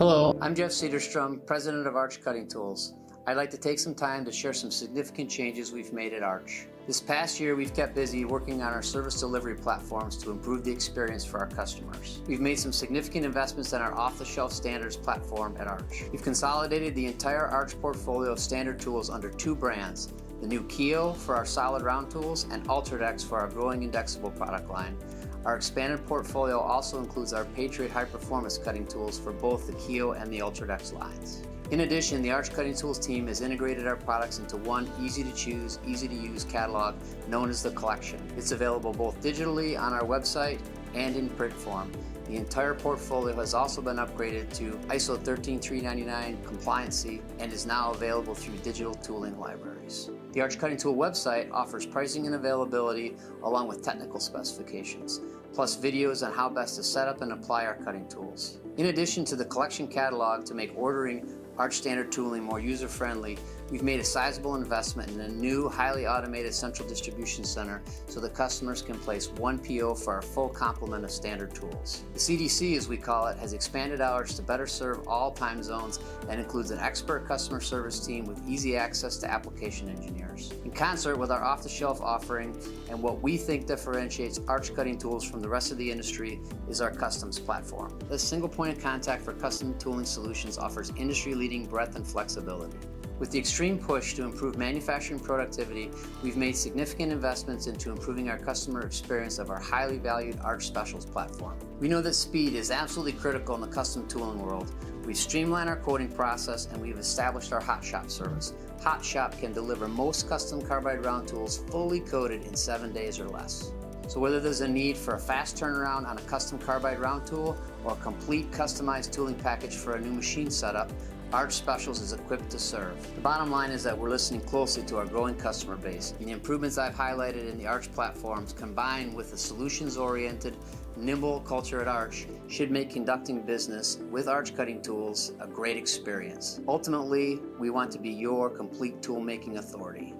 Hello, I'm Jeff Cederstrom, President of Arch Cutting Tools. I'd like to take some time to share some significant changes we've made at Arch. This past year, we've kept busy working on our service delivery platforms to improve the experience for our customers. We've made some significant investments in our off-the-shelf standards platform at Arch. We've consolidated the entire Arch portfolio of standard tools under two brands, the new Keo for our solid round tools and Ultradex for our growing indexable product line. Our expanded portfolio also includes our Patriot high-performance cutting tools for both the Keo and the Ultradex lines. In addition, the Arch Cutting Tools team has integrated our products into one easy-to-choose, easy-to-use catalog known as the Collection. It's available both digitally on our website and in print form. The entire portfolio has also been upgraded to ISO 13399 compliancy and is now available through digital tooling libraries. The Arch Cutting Tool website offers pricing and availability along with technical specifications, plus videos on how best to set up and apply our cutting tools. In addition to the Collection catalog to make ordering Arch standard tooling more user-friendly, we've made a sizable investment in a new, highly automated central distribution center so that customers can place one PO for our full complement of standard tools. The CDC, as we call it, has expanded hours to better serve all time zones and includes an expert customer service team with easy access to application engineers. In concert with our off-the-shelf offering and what we think differentiates Arch Cutting Tools from the rest of the industry is our customs platform. This single point of contact for custom tooling solutions offers industry-leading breadth and flexibility. With the extreme push to improve manufacturing productivity, we've made significant investments into improving our customer experience of our highly valued Arch Specials platform. We know that speed is absolutely critical in the custom tooling world. We've streamlined our quoting process and we've established our Hot Shop service. Hot Shop can deliver most custom carbide round tools fully coated in 7 days or less. So whether there's a need for a fast turnaround on a custom carbide round tool or a complete customized tooling package for a new machine setup, Arch Specials is equipped to serve. The bottom line is that we're listening closely to our growing customer base, and the improvements I've highlighted in the Arch platforms combined with the solutions-oriented, nimble culture at Arch should make conducting business with Arch Cutting Tools a great experience. Ultimately, we want to be your complete tool-making authority.